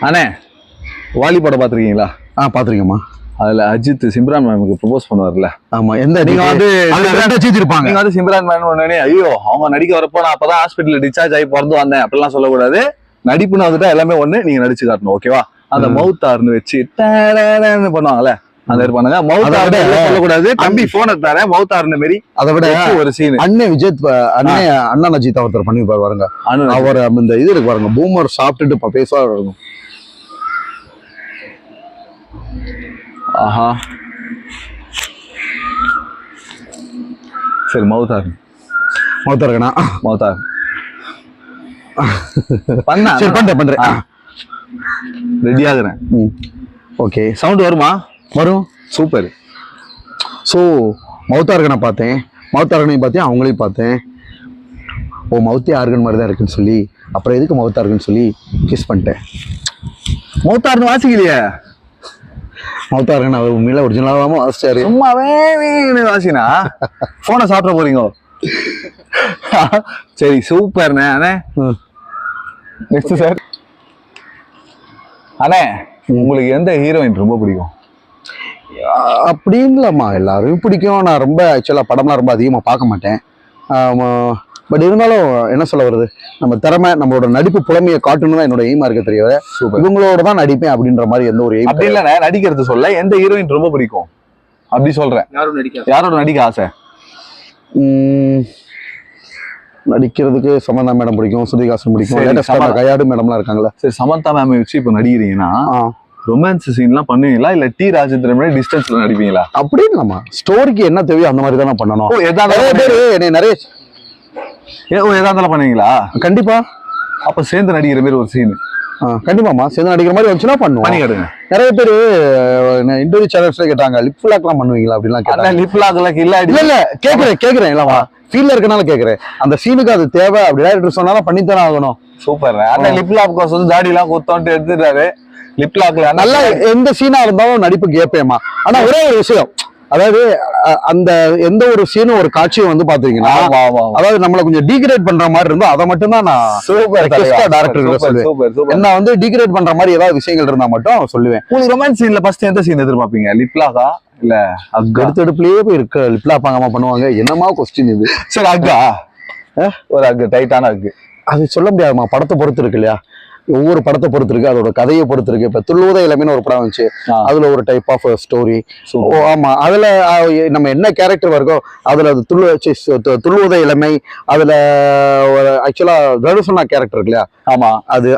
அண்ணே வாலி படம் பாத்திருக்கீங்களா? பாத்திருக்கேம்மா. அதுல அஜித் சிம்ரான் மேமுக்கு ப்ரொபோஸ் பண்ணுவார்ல. ஆமா. எந்த நீங்க வந்து இருப்பாங்க. நீங்க வந்து சிம்ரான் மேம் உடனே ஐயோ அவங்க நடிக்க வரப்போ நான் அப்பதான் ஹாஸ்பிட்டல் டிஸ்சார்ஜ் ஆகி பிறந்து வந்தேன் அப்படிலாம் சொல்லக்கூடாது. நடிப்புன்னு வந்துட்டா எல்லாமே ஒண்ணு, நீங்க நடிச்சு காட்டணும். ஓகேவா? அந்த மவுத்தார்னு வச்சு பண்ணுவாங்கல்ல, அந்த பண்ணுங்க. மவுத்தார் சொல்லக்கூடாது, தம்பி போனை தர மவுத்தார்னு மாரி. அதை விட ஒரு சீன் அண்ணன் விஜய் அண்ணன் அஜித் ஒருத்தர் பண்ணிருப்பாரு பாருங்க. அவர் இந்த இது இருக்கு பாருங்க, பூமர் சாப்பிட்டுட்டு பேசுவா இருக்கும். ஆஹா சரி, மவுத்தார் இருக்கா? மவுத்தார் பண்றேன். ரெடி ஆகுறேன். ஓகே. சவுண்ட் வருமா? வரும். சூப்பர். ஸோ மவுத்தார்கனை பார்த்தேன், மவுத்தார்கனையும் பார்த்தேன், அவங்களையும் பார்த்தேன். ஓ மவுத்தே ஆர்கன் மாதிரி தான் இருக்குன்னு சொல்லி அப்புறம் எதுக்கு மவுத்தார்கன்னு சொல்லி கிஸ் பண்ணிட்டேன். மவுத்தார்னு வாசிக்கலையே. மவுத்தார்கன் அவர் உண்மையில ஒரிஜினலாக வாசிச்சாரு. சும்மாவே வாசினா போனை சாப்பிட போறீங்க. சரி சூப்பர்ண்ணே. அண்ணே நெக்ஸ்ட் சார். அண்ணே உங்களுக்கு எந்த ஹீரோயின் ரொம்ப பிடிக்கும்? அப்படின்லாமா, எல்லாரும் பிடிக்கும். நான் ரொம்ப ஆக்சுவலாக படம்லாம் ரொம்ப அதிகமாக பார்க்க மாட்டேன். பட் இருந்தாலும் என்ன சொல்ல வருது, நம்ம திறமை நம்மளோட நடிப்பு புலமையை காட்டணும் தான் என்னோட எய்மா இருக்க தெரியல. இவங்களோட தான் நடிப்பேன் அப்படின்ற மாதிரி எந்த ஒரு எய்ம். அப்படி இல்லைண்ணே, நடிக்கிறது சொல்ல எந்த ஹீரோயின் ரொம்ப பிடிக்கும் அப்படி சொல்றேன். யாரோட நடிக்க ஆசை? நடிக்கிறதுக்கு சமந்தா மேடம் பிடிக்கும், ஸ்ருதிஹாசன் பிடிக்கும், கையாடு மேடம்லாம் இருக்காங்களா. சரி, சமந்தா மேம் வச்சு இப்போ நடிக்கிறீங்கன்னா ரொமான்ஸ் சீன்லாம் பண்ணுவீங்களா இல்ல டி ராஜேந்திரன் மாதிரி டிஸ்டன்ஸ்ல நடிப்பீங்களா? அப்படின்னு நம்ம ஸ்டோரிக்கு என்ன தேவையோ அந்த மாதிரி தானே பண்ணணும். நிறைய பேரு நிறைய ஏதாவது பண்ணுவீங்களா? கண்டிப்பா. அப்ப சேர்ந்து நடிக்கிற மாதிரி ஒரு சீன் கண்டிப்பாமா சேர்ந்து நடிக்கிற மாதிரி வந்துச்சுன்னா பண்ணுவோம். நிறைய பேரு இன்டர்வியூ சேனல்ஸ்ல கேட்டாங்க, லிப் லாக்லாம் பண்ணுவீங்களா அப்படிலாம் கேட்டாங்க. லிப் லாக் இல்ல இல்ல கேக்குறேன் இல்லவா, ஃபீல்ல இருக்கனால கேக்குறேன். அந்த சீனுக்கு அது தேவை, அப்படி டைரக்டர் சொன்னாலும் பண்ணித்தானே ஆகணும். சூப்பர். அந்த லிப் லாக் வந்து தாடி எல்லாம் குத்தோன்ட்டு எடுத்துட்டாரு. லிப் லாக்ல நல்லா எந்த சீனா இருந்தாலும் நடிப்பு கேட்பேமா. ஆனா ஒரே ஒரு விஷயம், அதாவது அந்த எந்த ஒரு சீனும் ஒரு காட்சியும் வந்து பாத்தீங்கன்னா அதாவது நம்மள கொஞ்சம் டீக்ரேட் பண்ற மாதிரி இருந்தா அதை மட்டும் தான் நான் டைரக்டர் சொல்லுவேன். என்ன வந்து டீக்ரேட் பண்ற மாதிரி ஏதாவது விஷயங்கள் இருந்தா மட்டும் சொல்லுவேன். உங்களுக்கு ரொமான்ஸ் சீன்ல ஃபர்ஸ்ட் எந்த சீன் எதிர்பார்ப்பீங்க? லிப் லாகா இல்ல எடுத்தெடுப்புலயே போய் இருக்க லிப் லாக் பாங்காம பண்ணுவாங்க? என்னமா கொஸ்டின் இது. சரி, அக்கா ஒரு அக்கு டைட்டான அக்கு அது சொல்ல முடியாதுமா, படத்தை பொறுத்து இருக்கு இல்லையா. ஒவ்வொரு படத்தை பொறுத்து இருக்கு, அதோட கதையை பொறுத்து இருக்கு. இப்ப துள்ளுவதை இளமைன்னு ஒரு படம் வந்துச்சு, அதுல ஒரு டைப் ஆஃப் ஸ்டோரி. ஆமா, அதுல நம்ம என்ன கேரக்டர் இருக்கோ அதுல அது துள்ளுவதை இளமை, அதுல ஆக்சுவலா தனுஷனா கேரக்டர் இருக்கு இல்லையா. ஆமா, அது